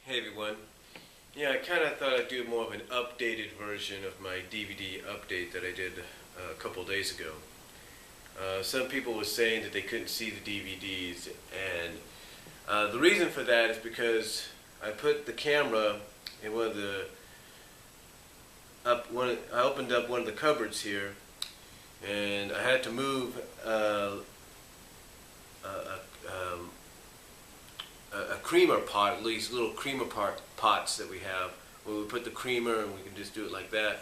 Hey everyone. Yeah, I kind of thought I'd do more of an updated version of my DVD update that I did a couple days ago. Some people were saying that they couldn't see the DVDs, and the reason for that is because I put the camera in one of the I opened up one of the cupboards here, and I had to move um, a creamer pot, these little creamer pots that we have, where we put the creamer and we can just do it like that.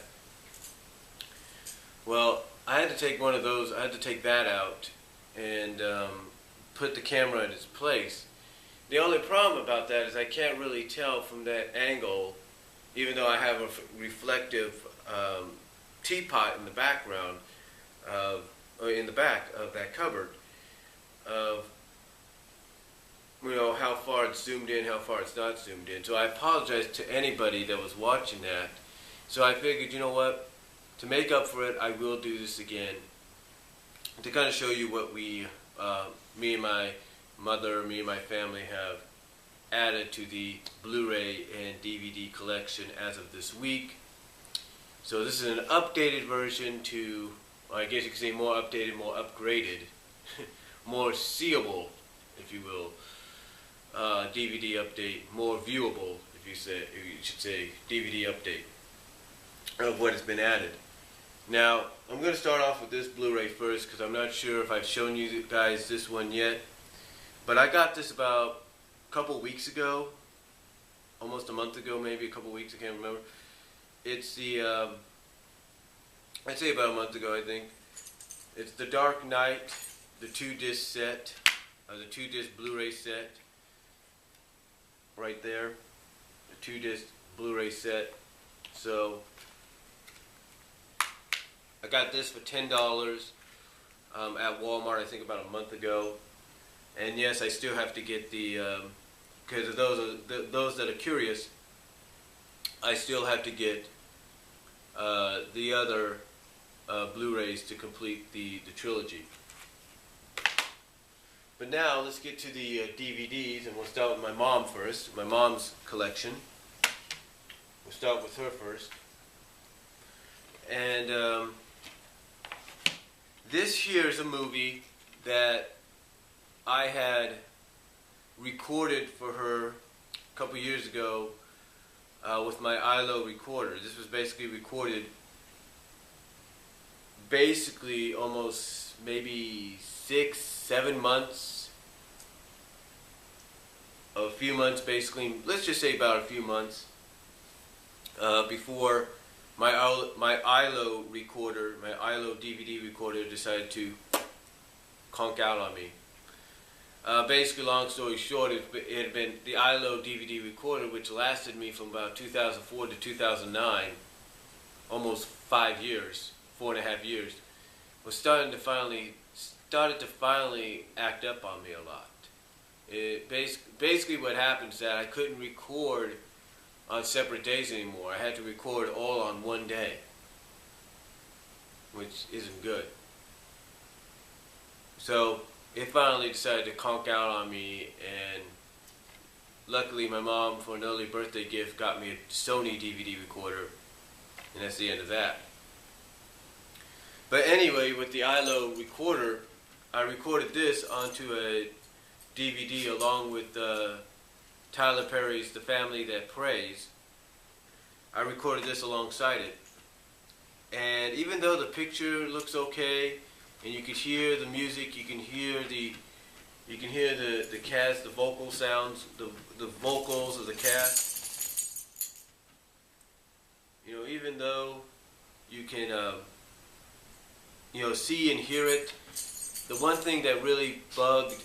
Well, I had to take one of those, I had to take that out and put the camera in its place. The only problem about that is I can't really tell from that angle, even though I have a reflective teapot in the background, or in the back of that cupboard, of how far it's zoomed in, how far it's not zoomed in. So I apologize to anybody that was watching that. So I figured, you know what, to make up for it, I will do this again to kind of show you what me and my mother, me and my family have added to the Blu-ray and DVD collection as of this week. So this is an updated version to, I guess you could say more updated, more upgraded, more seeable, if you will. DVD update, more viewable, if you should say DVD update of what has been added. Now, I'm going to start off with this Blu-ray first because I'm not sure if I've shown you guys this one yet. But I got this about a couple weeks ago, almost a month ago, maybe a couple weeks, I can't remember. It's the, I'd say about a month ago, I think. It's the Dark Knight, the 2-disc set, the 2-disc Blu-ray set. Right there, the 2-disc Blu-ray set. So I got this for $10 at Walmart, I think about a month ago. And yes, I still have to get the because of those that are curious, I still have to get the other Blu-rays to complete the trilogy. But now let's get to the DVDs, and we'll start with my mom first, my mom's collection. We'll start with her first. And this here is a movie that I had recorded for her a couple years ago with my ILO recorder. This was basically recorded almost maybe 6-7 months, a few months basically, let's just say about a few months before my ILO recorder, my ILO DVD recorder decided to conk out on me. Basically, long story short, it had been the ILO DVD recorder, which lasted me from about 2004 to 2009, almost 5 years, 4.5 years, was started to finally act up on me a lot. Basically what happened is that I couldn't record on separate days anymore. I had to record all on one day, which isn't good. So it finally decided to conk out on me, and luckily my mom, for an early birthday gift, got me a Sony DVD recorder, and that's the end of that. But anyway, with the ILO recorder, I recorded this onto a DVD along with Tyler Perry's The Family That Prays. I recorded this alongside it. And even though the picture looks okay, and you could hear the music, you can hear the cast, the vocal sounds, the vocals of the cast. Even though you can see and hear it, the one thing that really bugged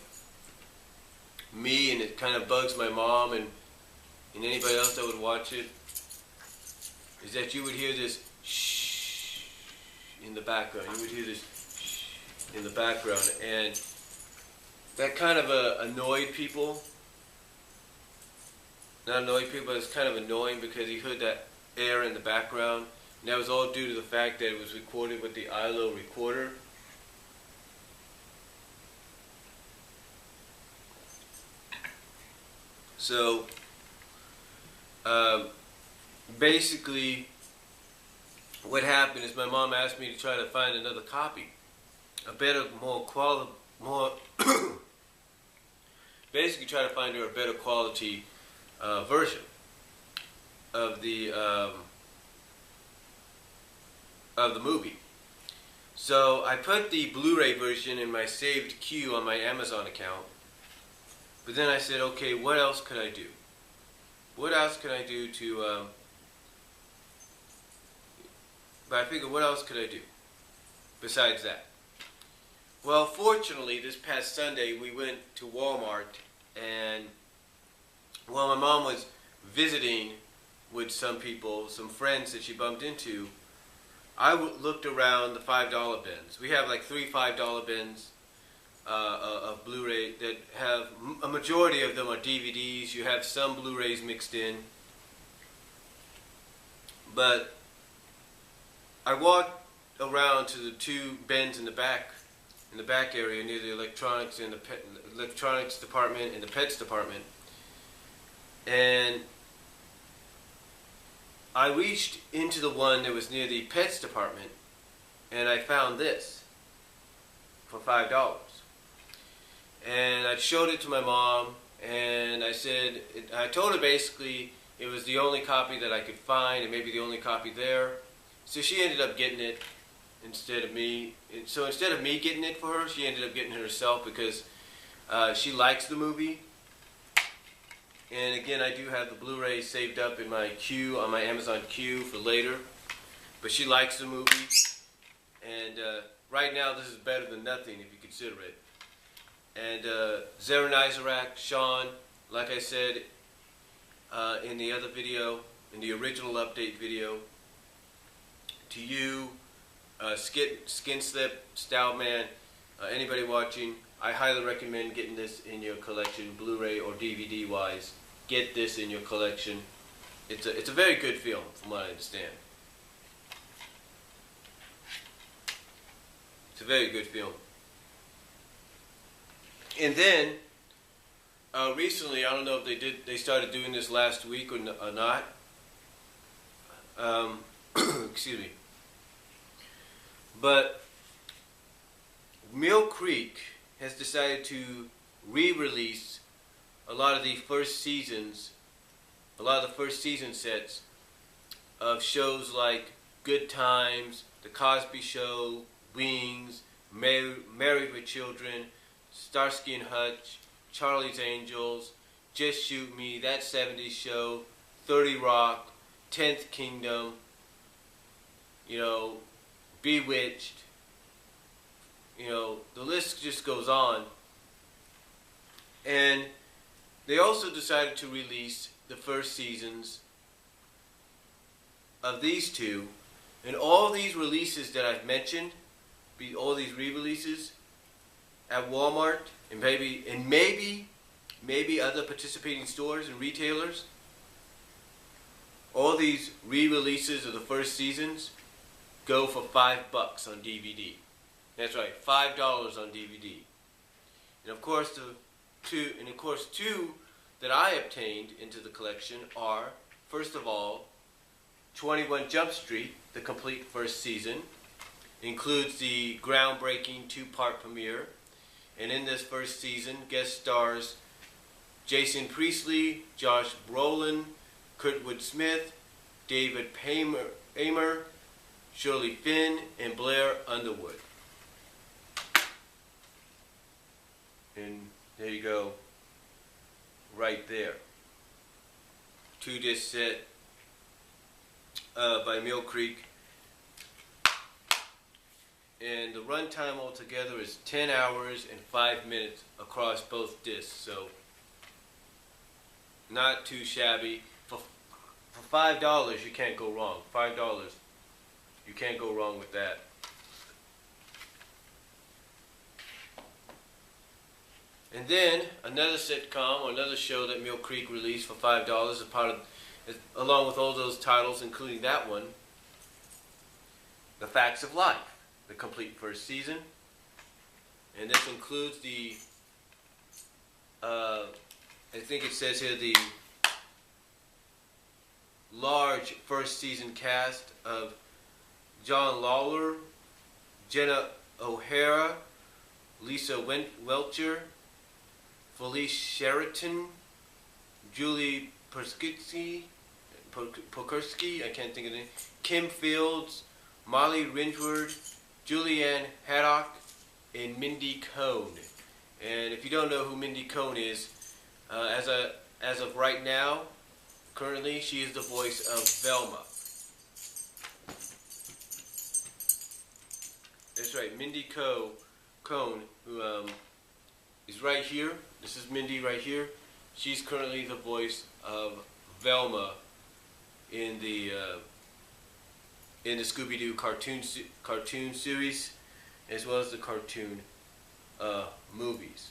me, and it kind of bugs my mom and anybody else that would watch it, is that you would hear this shh in the background. You would hear this shh in the background, and that kind of annoyed people. Not annoyed people, but it's kind of annoying because you heard that air in the background, and that was all due to the fact that it was recorded with the ILO recorder. So Um, basically, what happened is my mom asked me to try to find another copy, a better, more basically try to find her a better quality version of the movie. So I put the Blu-ray version in my saved queue on my Amazon account. But then I said, okay, what else could I do? What else could I do to? But I figured, what else could I do besides that? Well, fortunately, this past Sunday we went to Walmart, and while my mom was visiting with some people, some friends that she bumped into, I looked around the $5 bins. We have like 3 $5 bins of Blu-ray that have, a majority of them are DVDs. You have some Blu-rays mixed in. But I walked around to the 2 bins in the back area near the electronics and the electronics department and the pets department, and I reached into the one that was near the pets department, and I found this for $5. And I showed it to my mom, and I said, I told her basically it was the only copy that I could find, and maybe the only copy there. So she ended up getting it instead of me. So instead of me getting it for her, she ended up getting it herself because she likes the movie. And again, I do have the Blu-ray saved up in my queue, on my Amazon queue for later. But she likes the movie. And right now, this is better than nothing if you consider it. And Zaren Isaac, Sean, like I said in the other video, in the original update video, to you, Skin Slip, Style Man, anybody watching, I highly recommend getting this in your collection, Blu-ray or DVD wise. Get this in your collection. It's a very good film, from what I understand. It's a very good film. And then recently, I don't know if they started doing this last week or not. Excuse me. But Mill Creek has decided to re-release a lot of the first season sets of shows like Good Times, The Cosby Show, Wings, Married with Children, Starsky and Hutch, Charlie's Angels, Just Shoot Me, That 70s Show, 30 Rock, 10th Kingdom, Bewitched, the list just goes on. And they also decided to release the first seasons of these 2. And all these releases that I've mentioned, all these re-releases at Walmart and maybe other participating stores and retailers, all these re-releases of the first seasons go for $5 on DVD. That's right, $5 on DVD. And of course, two that I obtained into the collection are, first of all, 21 Jump Street, the complete first season, includes the groundbreaking 2-part premiere. And in this first season, guest stars Jason Priestley, Josh Brolin, Kurtwood Smith, David Paymer, Shirley Finn, and Blair Underwood. And there you go, right there. 2-disc set by Mill Creek. And the runtime altogether is 10 hours and 5 minutes across both discs, so not too shabby. For $5, you can't go wrong. $5, you can't go wrong with that. And then another sitcom or another show that Mill Creek released for $5 along with all those titles, including that one, The Facts of Life, the complete first season. And this includes the, I think it says here, large first season cast of John Lawler, Jenna O'Hara, Lisa Welcher, Felice Sheraton, Julie Pokursky, I can't think of the name, Kim Fields, Molly Ringward, Julianne Haddock, and Mindy Cohn. And if you don't know who Mindy Cohn is, as of right now, currently, she is the voice of Velma. That's right, Mindy Cohn, who is right here. This is Mindy right here. She's currently the voice of Velma in the Scooby-Doo cartoon series, as well as the cartoon movies.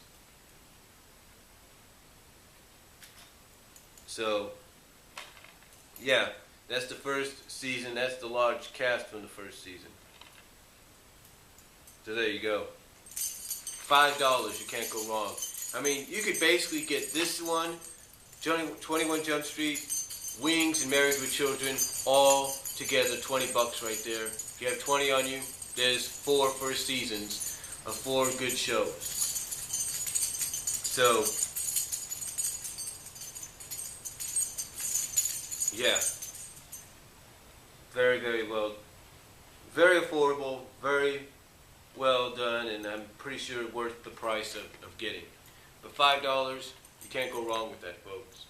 So, yeah, that's the first season. That's the large cast from the first season. So there you go. $5, you can't go wrong. I mean, you could basically get this one, 21 Jump Street, Wings, and Married with Children, all together, $20 right there. If you have 20 on you, there's 4 first seasons of 4 good shows. So, yeah. Very, very well. Very affordable, very well done, and I'm pretty sure worth the price of getting. But $5, you can't go wrong with that, folks.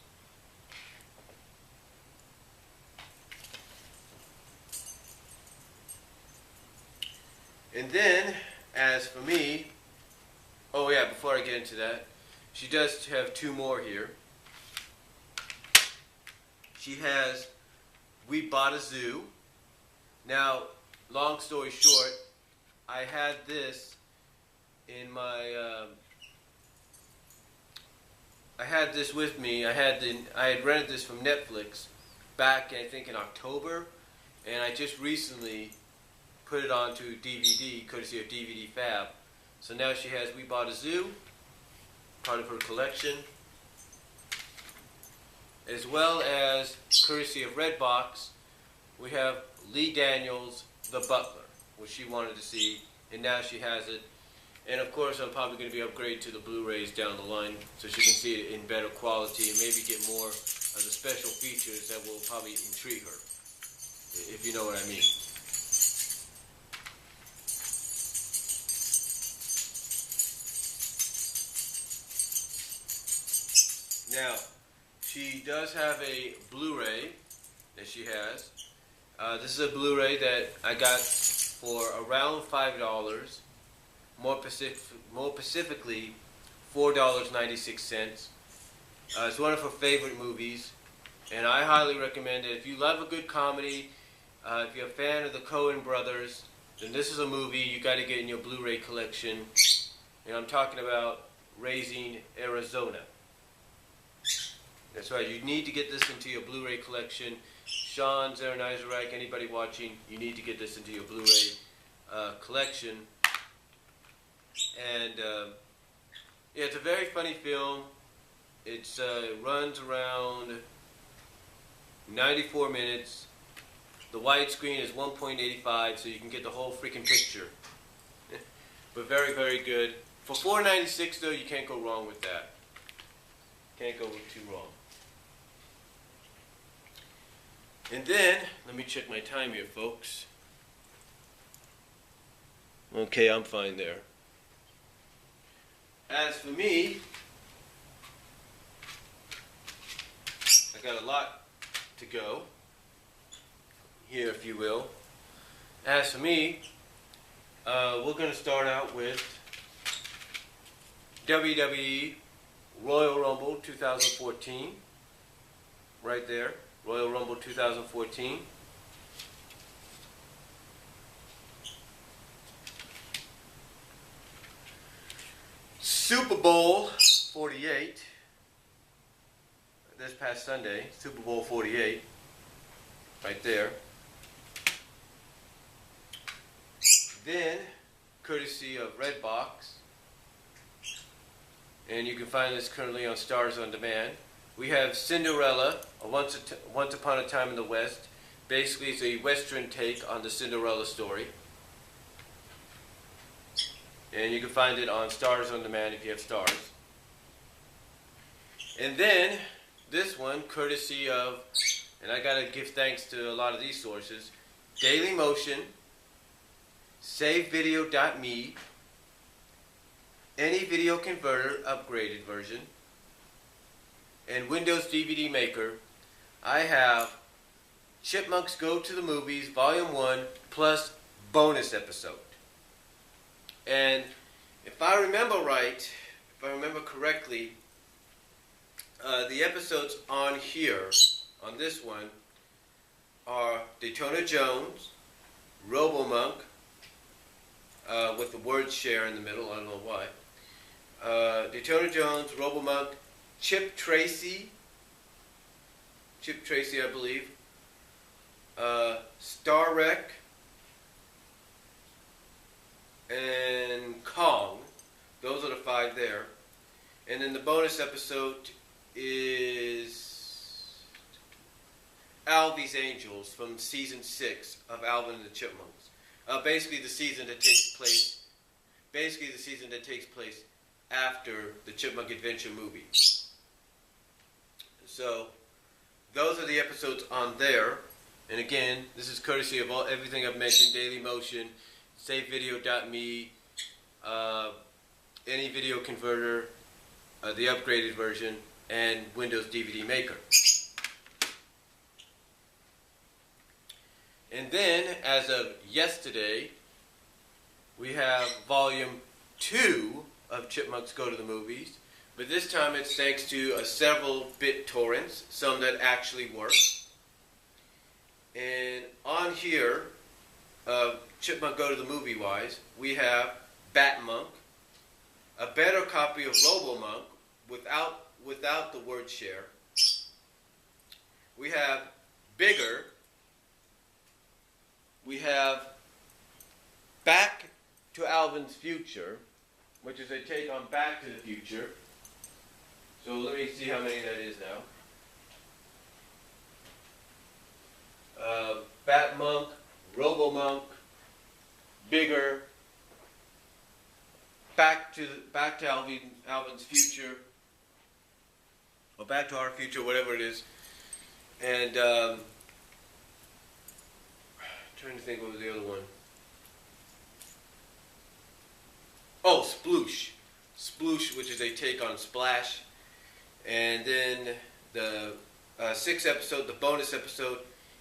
And then, as for me, oh yeah, before I get into that, she does have 2 more here. She has We Bought a Zoo. Now, long story short, I had this in my, I had this with me. I had rented this from Netflix back, I think, in October, and I just recently put it onto DVD, courtesy of DVD Fab. So now she has We Bought a Zoo, part of her collection, as well as, courtesy of Redbox, we have Lee Daniels' The Butler, which she wanted to see, and now she has it. And of course, I'm probably going to be upgraded to the Blu-rays down the line, so she can see it in better quality and maybe get more of the special features that will probably intrigue her, if you know what I mean. Now, she does have a Blu-ray that she has. This is a Blu-ray that I got for around $5, more specifically $4.96. It's one of her favorite movies, and I highly recommend it. If you love a good comedy, if you're a fan of the Coen brothers, then this is a movie you got to get in your Blu-ray collection. And I'm talking about Raising Arizona. That's right, you need to get this into your Blu-ray collection. Sean, Zara Nizarek, anybody watching, you need to get this into your Blu-ray collection. And yeah, it's a very funny film. It runs around 94 minutes. The widescreen is 1.85, so you can get the whole freaking picture. But very, very good. For $4.96 though, you can't go wrong with that. Can't go too wrong. And then, let me check my time here, folks. Okay, I'm fine there. As for me, I got a lot to go here, if you will. As for me, we're going to start out with WWE Royal Rumble 2014. Right there, Royal Rumble 2014. Super Bowl 48. This past Sunday, Super Bowl 48. Right there. Then, courtesy of Redbox, and you can find this currently on Stars on Demand, We have Cinderella, Once Upon a Time in the West. Basically, it's a Western take on the Cinderella story. And you can find it on Stars on Demand if you have Stars. And then, this one, courtesy of, and I gotta give thanks to a lot of these sources, Daily Motion, SaveVideo.me, Any Video Converter upgraded version, and Windows DVD Maker. I have Chipmunks Go to the Movies Volume 1 plus bonus episode. And if I remember right, if I remember correctly, the episodes on here, on this one, are Daytona Jones, Robo-Monk, with the word share in the middle, I don't know why. Daytona Jones, Robo-Monk, Chip Tracy, I believe, Star Wreck, and Kong. Those are the 5 there. And then the bonus episode is Alvy's Angels from season 6 of Alvin and the Chipmunks. Basically the season that takes place after the Chipmunk Adventure movie. So those are the episodes on there. And again, this is courtesy of everything I've mentioned: Daily Motion, SaveVideo.me, Any Video Converter, the upgraded version, and Windows DVD Maker. And then, as of yesterday, we have Volume 2 of Chipmunks Go to the Movies. But this time it's thanks to several bit torrents, some that actually work. And on here, Chipmunk Go to the Movie wise, we have Batmonk, a better copy of Robo-Monk without the word share. We have Bigger. We have Back to Alvin's Future, which is a take on Back to the Future. So let me see how many that is now. Batmonk, Robo-Monk, Bigger, Back to Alvin's Future, or Back to Our Future, whatever it is. And trying to think what was the other one. Oh, Sploosh. Sploosh, which is a take on Splash. And then the 6th episode, the bonus episode,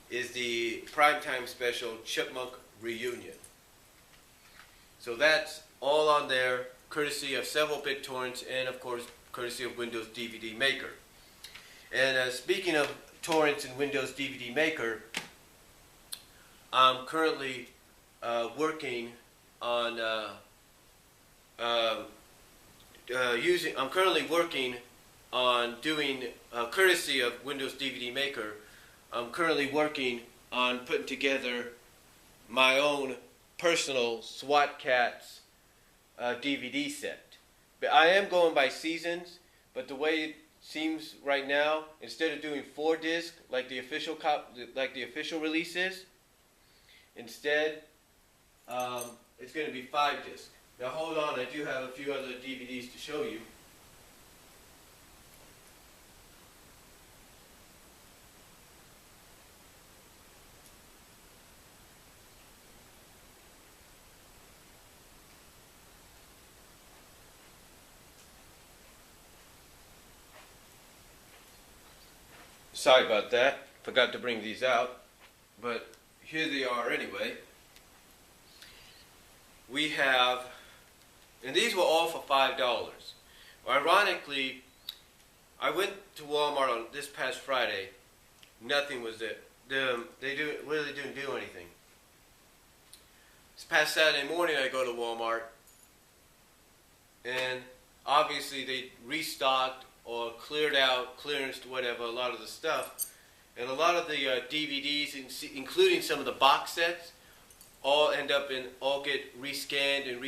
is the primetime special Chipmunk Reunion. So that's all on there, courtesy of several BitTorrents and, of course, courtesy of Windows DVD Maker. And speaking of torrents and Windows DVD Maker, I'm currently working on doing, courtesy of Windows DVD Maker, I'm currently working on putting together my own personal SWAT Cats DVD set. But I am going by seasons, but the way it seems right now, instead of doing 4 discs like the official release is, instead it's going to be 5 discs. Now hold on, I do have a few other DVDs to show you. Sorry about that, forgot to bring these out, but here they are anyway. We have, and these were all for $5. Ironically, I went to Walmart on this past Friday. Nothing was there. They really didn't do anything. This past Saturday morning, I go to Walmart, and obviously they restocked or cleared out, clearanced, whatever, a lot of the stuff. And a lot of the DVDs, including some of the box sets, all get rescanned and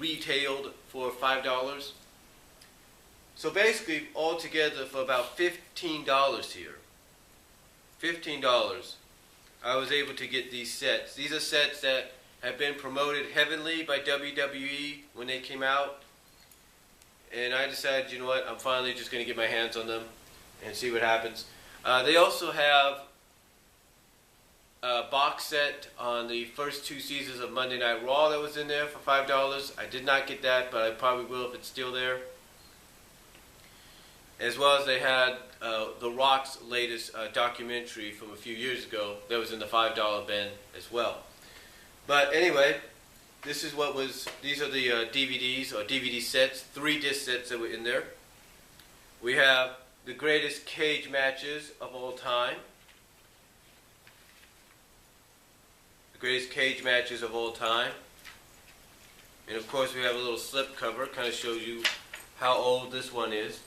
retailed for $5. So basically, altogether for about $15 here, $15, I was able to get these sets. These are sets that have been promoted heavily by WWE when they came out. And I decided, you know what, I'm finally just going to get my hands on them and see what happens. They also have a box set on the first 2 seasons of Monday Night Raw that was in there for $5. I did not get that, but I probably will if it's still there. As well as they had The Rock's latest documentary from a few years ago that was in the $5 bin as well. But anyway, these are the DVDs or DVD sets, 3 disc sets that were in there. We have the greatest cage matches of all time. The greatest cage matches of all time. And of course we have a little slip cover, kind of shows you how old this one is.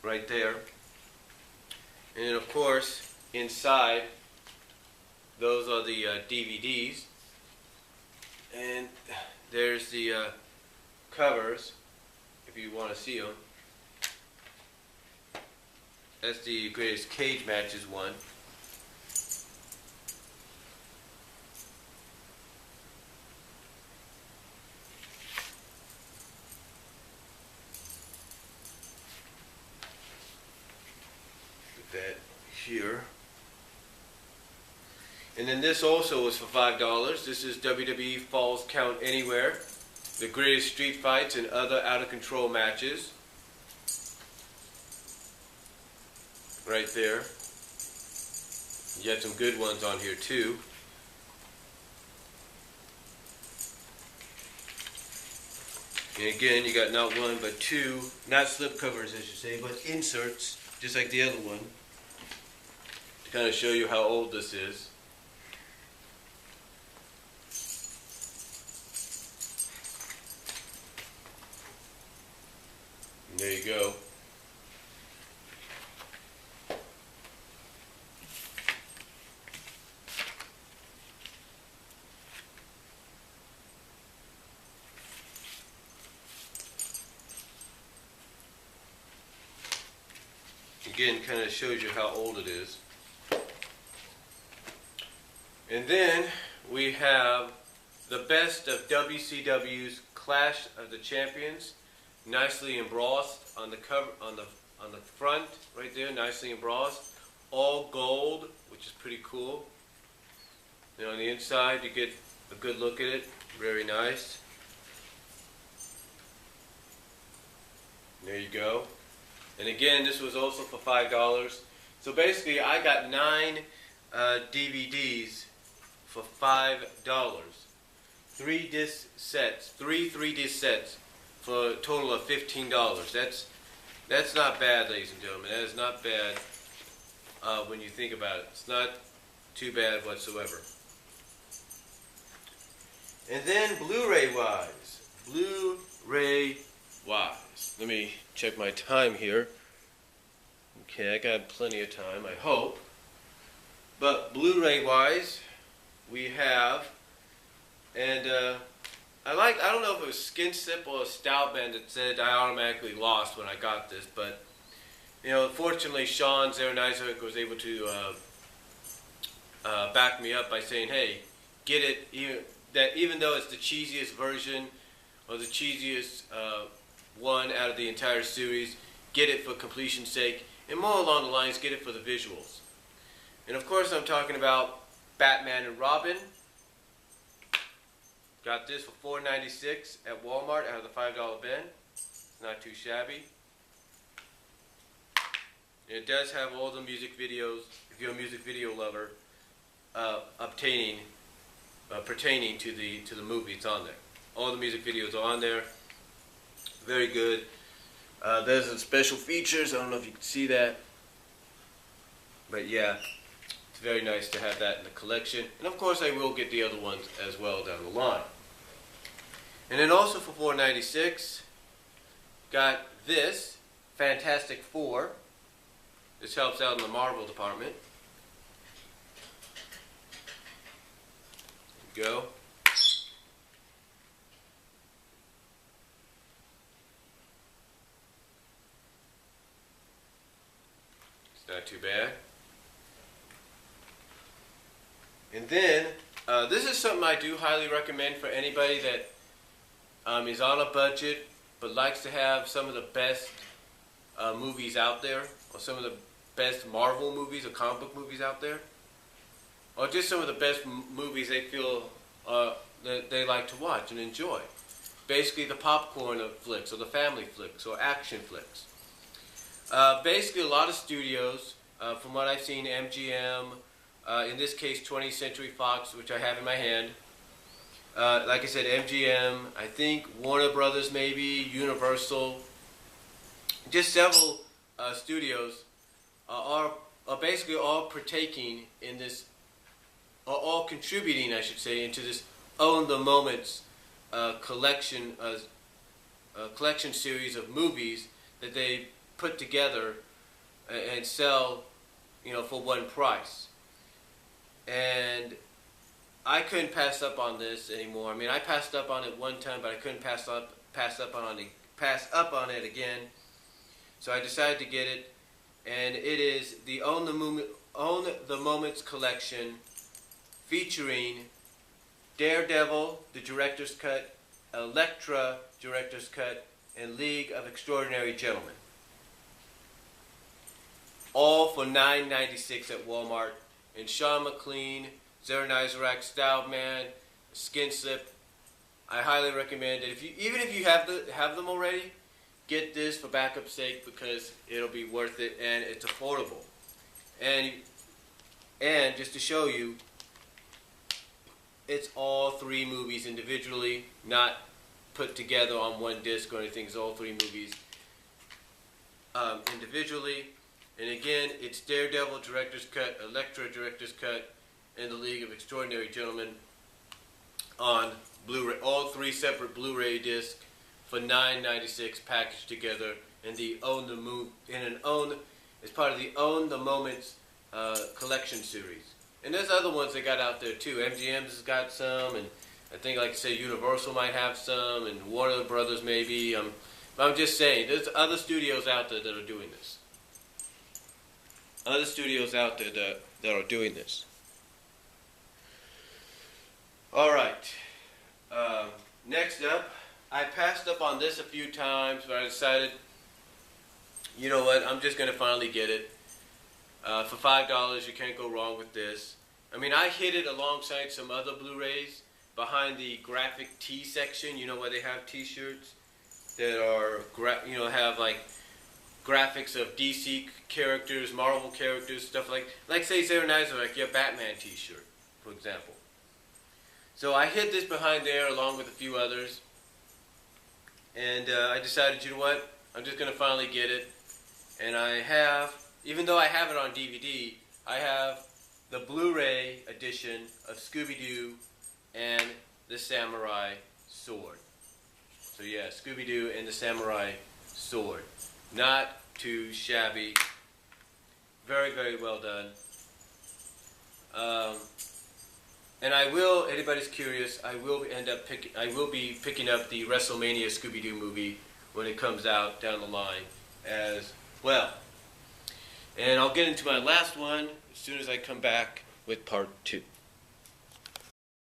Right there. And then of course, inside, those are the DVDs. And there's the covers, if you want to see them. That's the greatest cage matches one. Put that here. And then this also was for $5. This is WWE Falls Count Anywhere. The greatest street fights and other out-of-control matches. Right there. You got some good ones on here too. And again, you got not one but 2, not slip covers I should say, but inserts, just like the other one, to kind of show you how old this is. And there you go. Again, kind of shows you how old it is. And then we have the best of WCW's Clash of the Champions, nicely embossed on the cover, on the front right there, nicely embossed, all gold, which is pretty cool. And on the inside, you get a good look at it, very nice. There you go. And again, this was also for $5. So basically, I got 9 DVDs for $5. 3 disc sets, 3 3-disc sets for a total of $15. That's not bad, ladies and gentlemen. That is not bad when you think about it. It's not too bad whatsoever. And then Blu-ray wise, let me check my time here. Okay, I got plenty of time, I hope. But Blu-ray wise, we have, and I don't know if it was Skin Sip or Stout Band that said I automatically lost when I got this, but you know, fortunately Sean Zernizer was able to back me up by saying, hey, get it, even though it's the cheesiest version or the cheesiest one out of the entire series, get it for completion's sake, and more along the lines, get it for the visuals. And of course I'm talking about Batman and Robin. Got this for $4.96 at Walmart out of the $5 bin. It's not too shabby. And it does have all the music videos, if you're a music video lover, pertaining to the movie. It's on there. All the music videos are on there. Very good. There's some special features. I don't know if you can see that. But yeah, it's very nice to have that in the collection. And of course I will get the other ones as well down the line. And then also for $4.96, got this Fantastic Four. This helps out in the Marvel department. There you go. not too bad. And then, this is something I do highly recommend for anybody that is on a budget but likes to have some of the best movies out there, or some of the best Marvel movies or comic book movies out there, or just some of the best movies they feel that they like to watch and enjoy. Basically the popcorn flicks, or the family flicks, or action flicks. Basically a lot of studios, from what I've seen, MGM, in this case 20th Century Fox, which I have in my hand, like I said, MGM, I think Warner Brothers maybe, Universal, just several studios are basically all partaking in this, are all contributing, I should say, into this Own the Moments collection series of movies that they put together and sell, for one price. And I couldn't pass up on this anymore. I mean, I passed up on it one time, but I couldn't pass up on it again. So I decided to get it, and it is the Own the Moments collection, featuring Daredevil, the Director's Cut, Elektra, Director's Cut, and League of Extraordinary Gentlemen. All for $9.96 at Walmart. And Sean McLean, Zara Nizarak, Style Man, Skin Slip. I highly recommend it. Even if you have them already, get this for backup's sake, because it'll be worth it, and it's affordable. And just to show you, it's all three movies individually, not put together on one disc or anything. It's all three movies individually. And again, it's Daredevil Director's Cut, Elektra Director's Cut, and the League of Extraordinary Gentlemen on Blu-ray. All three separate Blu-ray discs for $9.96 packaged together in the it's part of the Own the Moments collection series. And there's other ones they got out there too. MGM's got some, and I think, like I say, Universal might have some, and Warner Brothers maybe. But I'm just saying, there's other studios out there that are doing this. Other studios out there that are doing this. Alright. Next up, I passed up on this a few times, but I decided, you know what, I'm just going to finally get it. For $5, you can't go wrong with this. I mean, I hid it alongside some other Blu-rays behind the graphic tee section, where they have t-shirts that are, have like graphics of DC characters, Marvel characters, stuff like say Zara Nizarak, your Batman t-shirt, for example. So I hid this behind there along with a few others, and I decided, you know what, I'm just going to finally get it. And I have, even though I have it on DVD, I have the Blu-ray edition of Scooby-Doo and the Samurai Sword. So yeah, Scooby-Doo and the Samurai Sword. Not too shabby. Very, very well done. And I will, anybody's curious, I will be picking up the WrestleMania Scooby-Doo movie when it comes out down the line as well. And I'll get into my last one as soon as I come back with part 2.